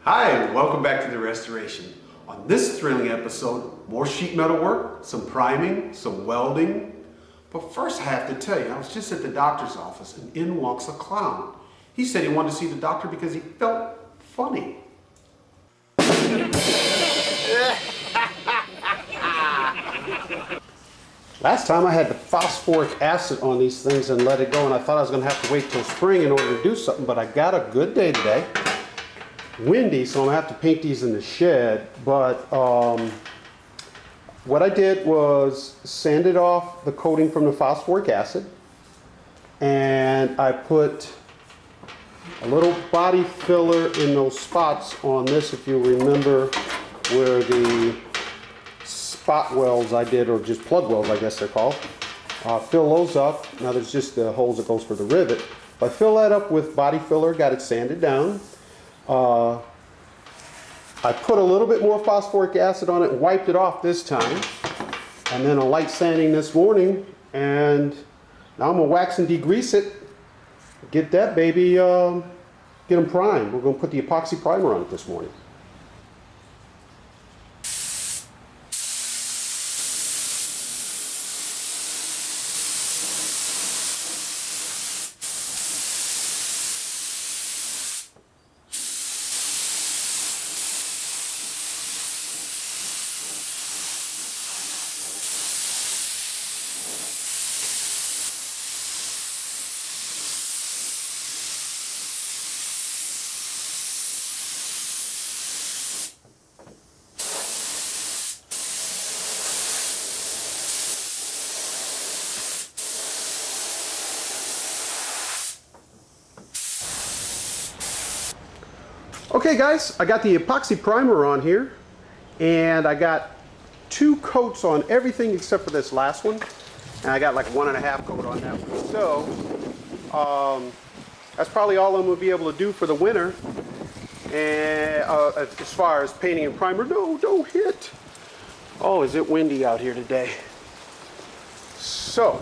Hi, and welcome back to The Restoration. On this thrilling episode, more sheet metal work, some priming, some welding. But first I have to tell you, I was just at the doctor's office and in walks a clown. He said he wanted to see the doctor because he felt funny. Last time I had the phosphoric acid on these things and let it go, and I thought I was going to have to wait till spring in order to do something, but I got a good day today. Windy, so I'm going to have to paint these in the shed, but what I did was sanded off the coating from the phosphoric acid, and I put a little body filler in those spots on this, if you remember where the spot welds I did, or just plug welds I guess they're called. Fill those up. Now there's just the holes that goes for the rivet. But I fill that up with body filler, got it sanded down. I put a little bit more phosphoric acid on it and wiped it off this time. And then a light sanding this morning, and now I'm going to wax and degrease it. Get that baby, get them primed. We're going to put the epoxy primer on it this morning. Okay guys, I got the epoxy primer on here, and I got 2 coats on everything except for this last one, and I got like 1.5 coat on that one. So that's probably all I'm going to be able to do for the winter. And as far as painting and primer, no, don't hit. Oh, is it windy out here today? So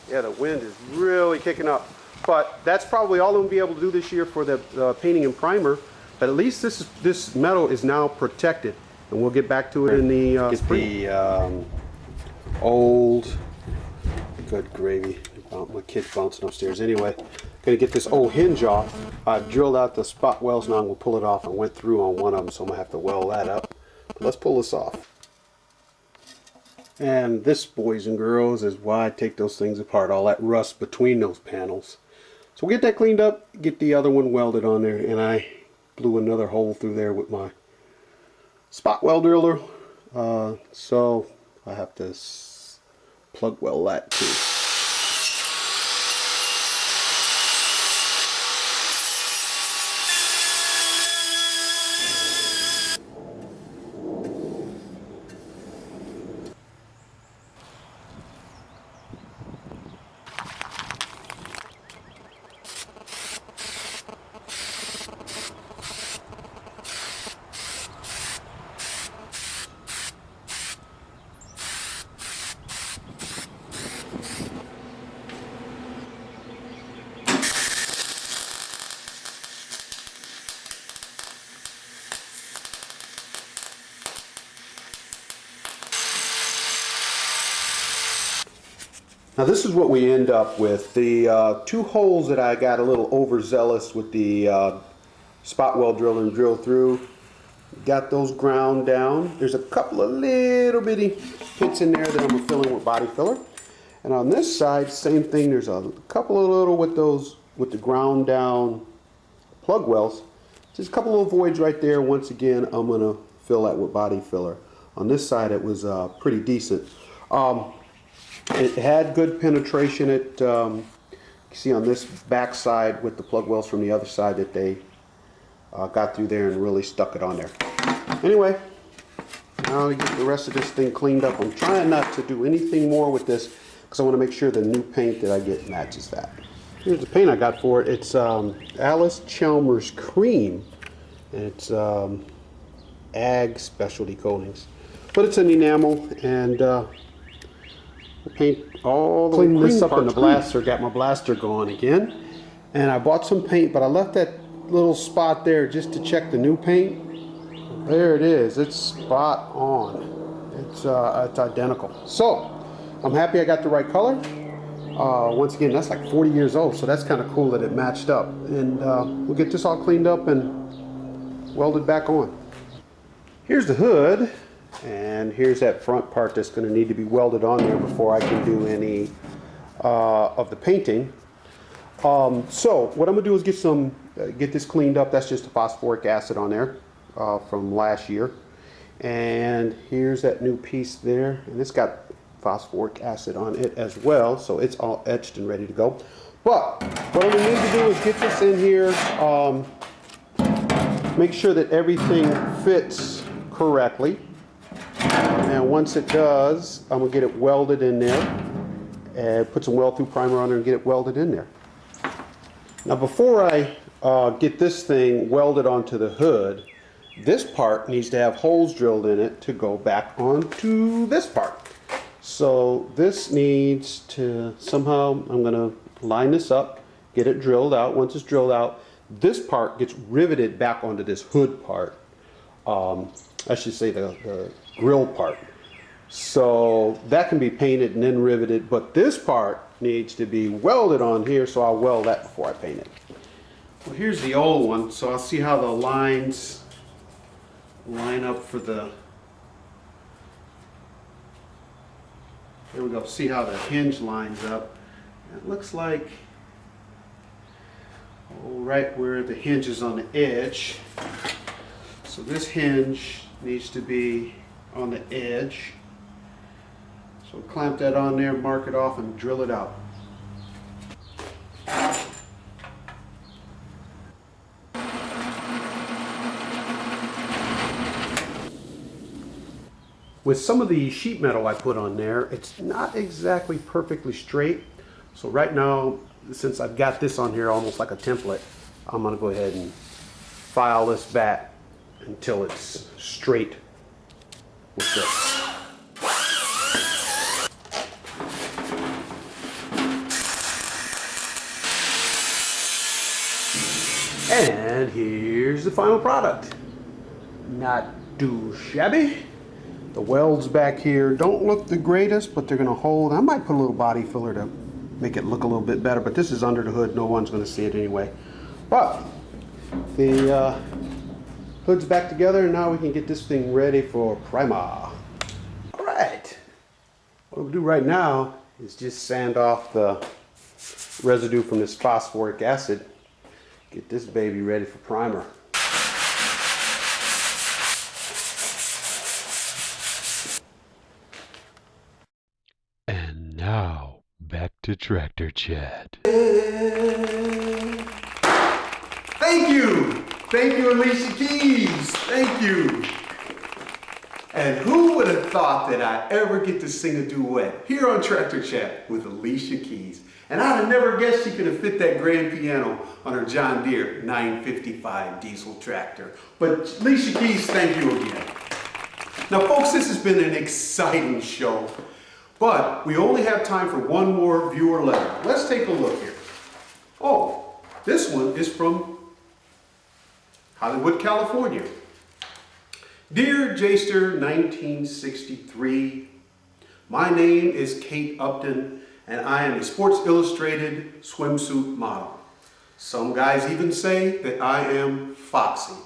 yeah, the wind is really kicking up. But that's probably all I'm going to be able to do this year for the painting and primer. But at least this metal is now protected, and we'll get back to it in the spring. The old, good gravy. My kid's bouncing upstairs. Anyway, gonna get this old hinge off. I've drilled out the spot welds. Now I'm gonna pull it off. I went through on one of them, so I'm gonna have to weld that up. But let's pull this off. And this, boys and girls, is why I take those things apart. All that rust between those panels. So we'll get that cleaned up, get the other one welded on there, and I blew another hole through there with my spot weld driller. So I have to plug weld that too. Now this is what we end up with. The 2 holes that I got a little overzealous with the spot weld drill and drill through. Got those ground down. There's a couple of little bitty hits in there that I'm going to fill in with body filler. And on this side, same thing. There's a couple of little with the ground down plug wells. Just a couple little voids right there. Once again, I'm going to fill that with body filler. On this side, it was pretty decent. It had good penetration. You can see on this back side with the plug wells from the other side that they got through there and really stuck it on there. Anyway, now we get the rest of this thing cleaned up. I'm trying not to do anything more with this because I want to make sure the new paint that I get matches that. Here's the paint I got for it. It's Allis Chalmers Cream, and it's Ag Specialty Coatings. But it's an enamel, and paint all the clean this up in the blaster. Got my blaster going again, and I bought some paint, but I left that little spot there just to check the new paint. There it is. It's spot on. It's identical. So I'm happy I got the right color. Once again, that's like 40 years old, so that's kind of cool that it matched up. And we'll get this all cleaned up and welded back on. Here's the hood, and here's that front part that's going to need to be welded on there before I can do any of the painting. So what I'm going to do is get this cleaned up. That's just the phosphoric acid on there from last year. And here's that new piece there, and it's got phosphoric acid on it as well, so it's all etched and ready to go. But what I'm going to need to do is get this in here, make sure that everything fits correctly, and once it does, I'm going to get it welded in there and put some weld through primer on there and get it welded in there. Now before I get this thing welded onto the hood, this part needs to have holes drilled in it to go back onto this part. So this needs to somehow, I'm going to line this up, get it drilled out. Once it's drilled out, this part gets riveted back onto this hood part. I should say the grill part. So that can be painted and then riveted, but this part needs to be welded on here, so I'll weld that before I paint it. Well, here's the old one, so I'll see how the lines line up for the... There we go. See how the hinge lines up. It looks like right where the hinge is on the edge. So this hinge needs to be on the edge. So clamp that on there, mark it off, and drill it out. With some of the sheet metal I put on there, it's not exactly perfectly straight. So right now, since I've got this on here almost like a template, I'm gonna go ahead and file this back until it's straight with this. And here's the final product. Not too shabby. The welds back here don't look the greatest, but they're going to hold. I might put a little body filler to make it look a little bit better, but this is under the hood. No one's going to see it anyway. But the hood's back together, and now we can get this thing ready for primer. All right. What we'll do right now is just sand off the residue from this phosphoric acid. Get this baby ready for primer. Now, back to Tractor Chat. Thank you! Thank you, Alicia Keys! Thank you! And who would have thought that I'd ever get to sing a duet here on Tractor Chat with Alicia Keys? And I'd have never guessed she could have fit that grand piano on her John Deere 955 diesel tractor. But Alicia Keys, thank you again. Now folks, this has been an exciting show. But we only have time for one more viewer letter. Let's take a look here. Oh, this one is from Hollywood, California. Dear Jester 1963, my name is Kate Upton, and I am a Sports Illustrated swimsuit model. Some guys even say that I am foxy.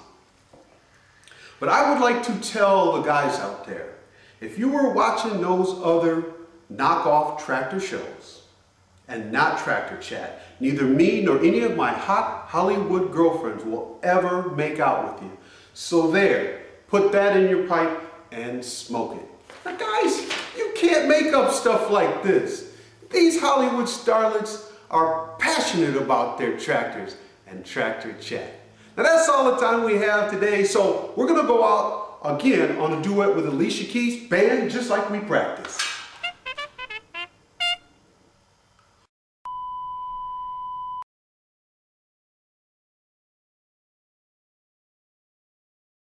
But I would like to tell the guys out there, if you were watching those other knockoff tractor shows and not Tractor Chat, neither me nor any of my hot Hollywood girlfriends will ever make out with you. So there, put that in your pipe and smoke it. Now guys, you can't make up stuff like this. These Hollywood starlets are passionate about their tractors and Tractor Chat. Now that's all the time we have today, so we're gonna go out again on a duet with Alicia Keys, band just like we practiced.